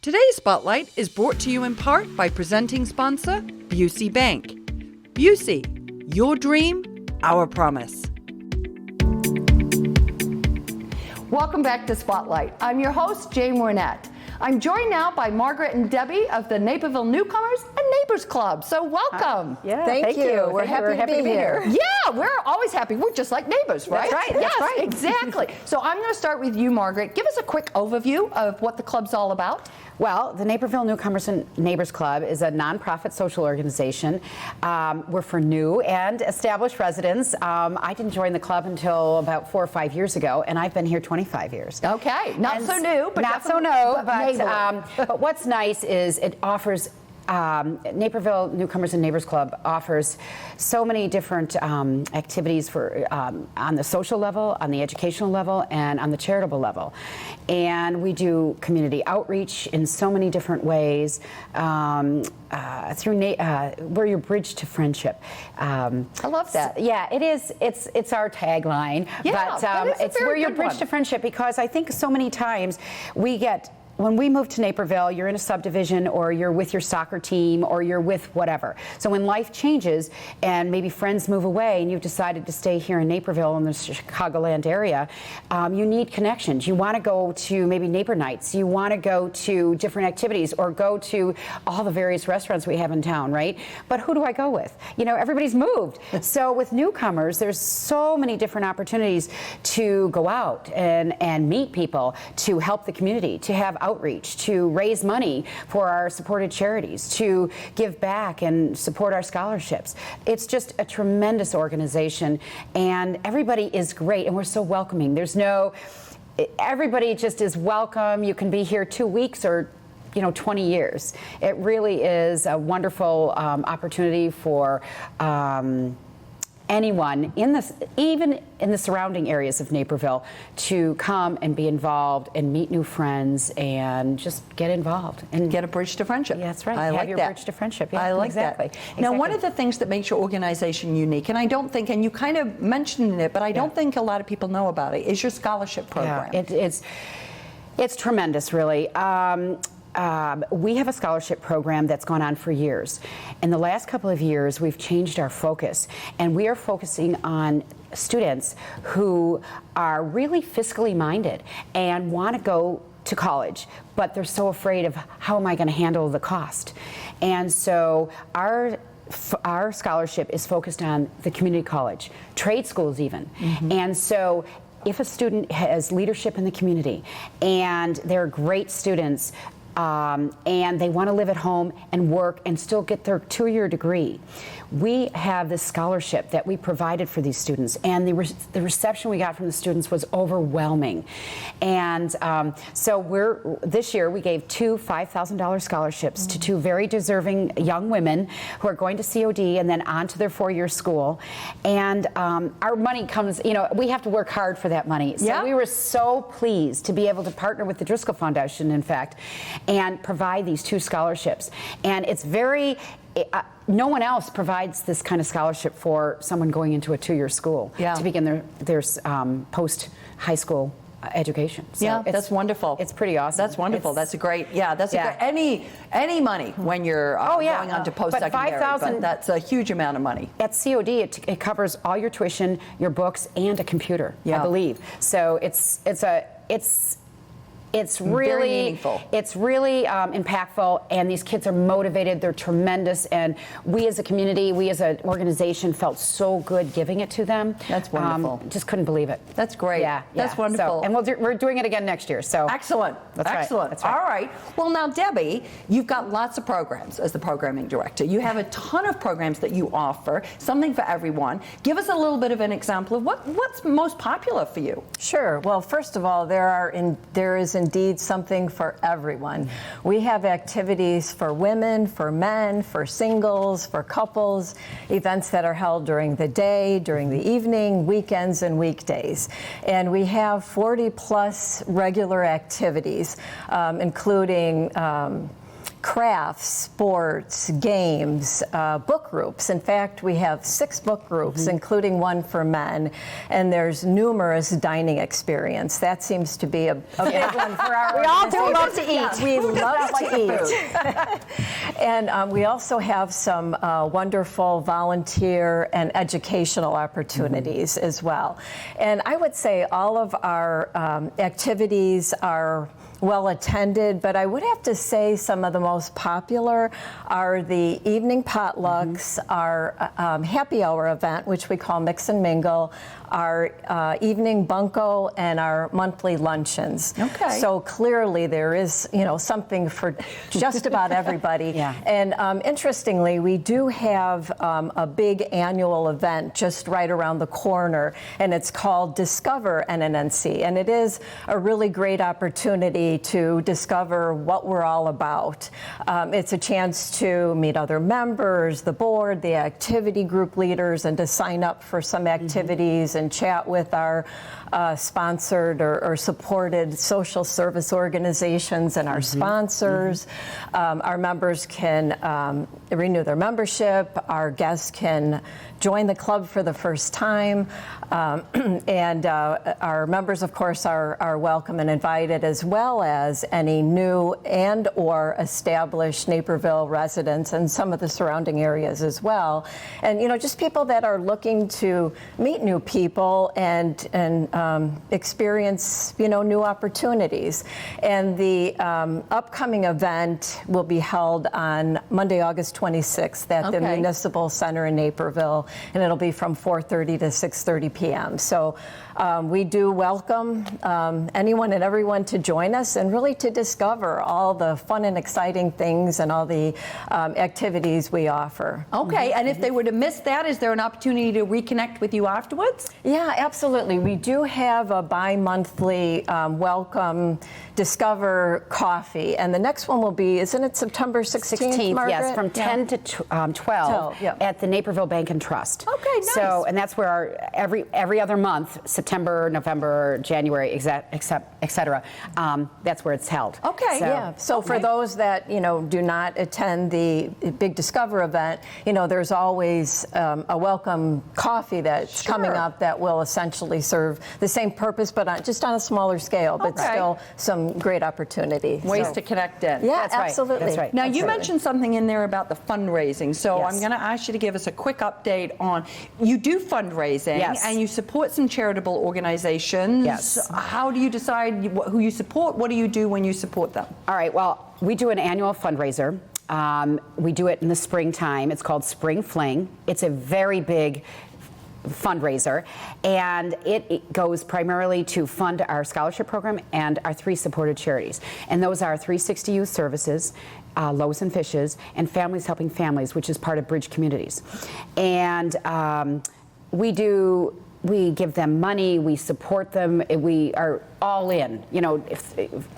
Today's Spotlight is brought to you in part by presenting sponsor, Busey Bank. Busey, your dream, our promise. Welcome back to Spotlight. I'm your host, Jane Wernette. I'm joined now by Margaret and Debbie of the Naperville Newcomers and Neighbors Club. So welcome. Yeah, thank you. We're happy to be here. Yeah, we're always happy. We're just like neighbors, right? That's right. Yes, That's right. Exactly. So I'm going to start with you, Margaret. Give us a quick overview of what the club's all about. Well, the Naperville Newcomers and Neighbors Club is a nonprofit social organization. We're for new and established residents. I didn't join the club until about 4 or 5 years ago, and I've been here 25 years. Okay, not so new, but not so new. But but what's nice is it offers. Naperville Newcomers and Neighbors Club offers so many different activities for on the social level, on the educational level, and on the charitable level. And we do community outreach in so many different ways. We're your bridge to friendship. I love that. Yeah, it is. It's our tagline. Yeah, but we're your bridge to friendship, because I think so many times when we move to Naperville, you're in a subdivision, or you're with your soccer team, or you're with whatever. So when life changes and maybe friends move away and you've decided to stay here in Naperville in the Chicagoland area, you need connections. You want to go to maybe neighbor nights. You want to go to different activities, or go to all the various restaurants we have in town, right? But who do I go with? You know, everybody's moved. So with newcomers, there's so many different opportunities to go out and meet people, to help the community, to have outreach, to raise money for our supported charities, to give back and support our scholarships. It's just a tremendous organization, and everybody is great, and we're so welcoming. Everybody just is welcome. You can be here 2 weeks or 20 years. It really is a wonderful opportunity for anyone even in the surrounding areas of Naperville, to come and be involved and meet new friends and just get involved and get a bridge to friendship. Yeah, that's right. I like your that. Bridge to friendship. Yeah, I like exactly. that. Now, one of the things that makes your organization unique, and I don't think, and you kind of mentioned it, but I don't think a lot of people know about it, is your scholarship program. Yeah, it's tremendous, really. We have a scholarship program that's gone on for years. In the last couple of years, we've changed our focus, and we are focusing on students who are really fiscally minded and want to go to college, but they're so afraid of how am I going to handle the cost. And so our scholarship is focused on the community college, trade schools even. Mm-hmm. And so if a student has leadership in the community and they're great students, and they want to live at home and work and still get their 2-year degree, we have this scholarship that we provided for these students, and the reception we got from the students was overwhelming. And so this year we gave 2 $5,000 scholarships to 2 very deserving young women who are going to COD and then on to their 4-year school. And our money comes, we have to work hard for that money. So we were so pleased to be able to partner with the Driscoll Foundation, in fact, and provide these 2 scholarships. And it's no one else provides this kind of scholarship for someone going into a 2-year school to begin their post-high school education. So that's wonderful. It's pretty awesome. That's wonderful. That's a great, any money when you're going on to post-secondary, but that's a huge amount of money. At COD, it covers all your tuition, your books, and a computer, I believe. So it's really impactful, and these kids are motivated. They're tremendous, and we as a community, we as an organization felt so good giving it to them. That's wonderful. Just couldn't believe it. That's great. That's wonderful. So, and we're doing it again next year. So excellent. That's excellent. Right. That's right. All right. Well, now, Debbie, you've got lots of programs as the programming director. You have a ton of programs that you offer, something for everyone. Give us a little bit of an example of what's most popular for you. Sure. Well, first of all, there is indeed something for everyone. We have activities for women, for men, for singles, for couples, events that are held during the day, during the evening, weekends, and weekdays. And we have 40 plus regular activities, including crafts, sports, games, book groups. In fact, we have 6 book groups, including one for men, and there's numerous dining experience. That seems to be a big one for our We all do organization. love to eat. We love to eat. And we also have some wonderful volunteer and educational opportunities as well. And I would say all of our activities are well attended, but I would have to say some of the most popular are the evening potlucks, our happy hour event, which we call Mix and Mingle, our evening bunko, and our monthly luncheons. Okay. So clearly there is, something for just about everybody. Yeah. And interestingly, we do have a big annual event just right around the corner, and it's called Discover NNNC, and it is a really great opportunity to discover what we're all about. It's a chance to meet other members, the board, the activity group leaders, and to sign up for some activities and chat with our sponsored or supported social service organizations and our sponsors. Our members can renew their membership. Our guests can join the club for the first time. And our members, of course, are welcome and invited, as well as any new and or established Naperville residents and some of the surrounding areas as well. And, just people that are looking to meet new people and experience, new opportunities. And the upcoming event will be held on Monday, August 26th at the Municipal Center in Naperville, and it'll be from 4:30 to 6:30 p.m. So we do welcome anyone and everyone to join us and really to discover all the fun and exciting things and all the activities we offer. Okay, and if they were to miss that, is there an opportunity to reconnect with you afterwards? Yeah, absolutely. We do have a bi-monthly welcome Discover coffee, and the next one will be, isn't it September 16th, Margaret? Yes, from 10 to 12 at the Naperville Bank and Trust. Okay, nice. So, and that's where our every other month, September, November, January, et cetera, that's where it's held. Okay. So for those that do not attend the big Discover event, there's always a welcome coffee that's coming up that will essentially serve the same purpose, but just on a smaller scale, but still some great opportunity. Ways to connect in. Yeah, That's right. absolutely. That's right. Now, you mentioned something in there about the fundraising, so Yes. I'm going to ask you to give us a quick update on, you do fundraising, Yes. and you support some charitable organizations. Yes. How do you decide who you support? What do you do when you support them? All right, well, we do an annual fundraiser. We do it in the springtime. It's called Spring Fling. It's a very big fundraiser, and it goes primarily to fund our scholarship program and our 3 supported charities. And those are 360 Youth Services, Loaves and Fishes, and Families Helping Families, which is part of Bridge Communities. And we give them money, we support them, we are all in,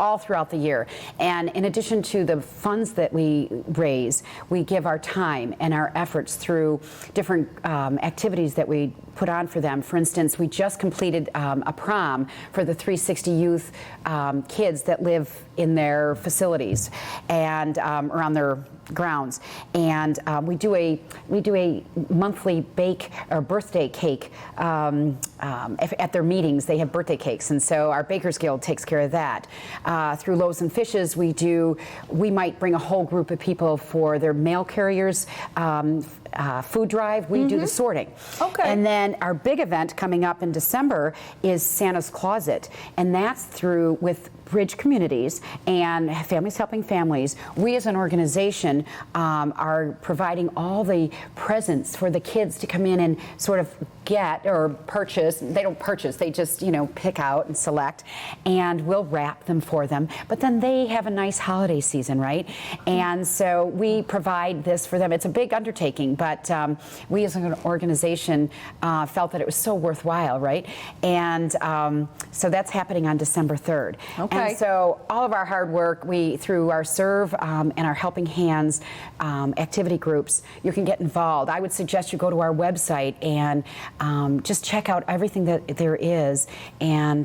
all throughout the year. And in addition to the funds that we raise, we give our time and our efforts through different activities that we put on for them. For instance, we just completed a prom for the 360 Youth kids that live in their facilities and around their grounds, and we do a monthly bake or birthday cake at their meetings. They have birthday cakes, and so our Bakers Guild takes care of that. Through Loaves and Fishes, we might bring a whole group of people for their mail carriers food drive. We do the sorting. Okay. And then our big event coming up in December is Santa's Closet, and that's through with Bridge Communities and Families Helping Families. We as an organization are providing all the presents for the kids to come in and sort of get or purchase. They don't purchase, they just pick out and select, and we'll wrap them for them. But then they have a nice holiday season, right? And so we provide this for them. It's a big undertaking, but we as an organization felt that it was so worthwhile, right? And so that's happening on December 3rd. Okay. And so all of our hard work, through our Serve and our Helping Hands activity groups, you can get involved. I would suggest you go to our website and just check out everything that there is, and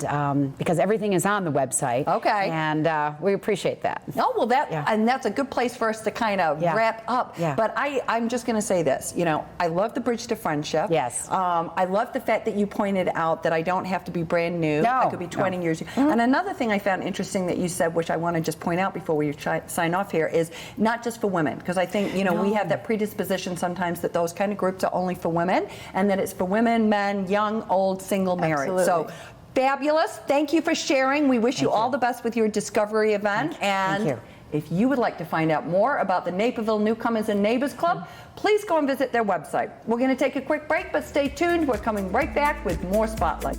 because everything is on the website. Okay. And we appreciate that. Oh, well, and that's a good place for us to kind of wrap up. Yeah. But I'm just going to say this. You know, I love the Bridge to Friendship. Yes. I love the fact that you pointed out that I don't have to be brand new. No, I could be 20 years. And another thing I found interesting that you said, which I want to just point out before we sign off here, is not just for women, because I think, you know, we have that predisposition sometimes that those kind of groups are only for women, and that it's for women, men, young, old, single, married. Absolutely. So fabulous. Thank you for sharing. We wish you all the best with your Discovery event. And Thank you. if you would like to find out more about the Naperville Newcomers and Neighbors Club, please go and visit their website. We're going to take a quick break, but stay tuned. We're coming right back with more Spotlight.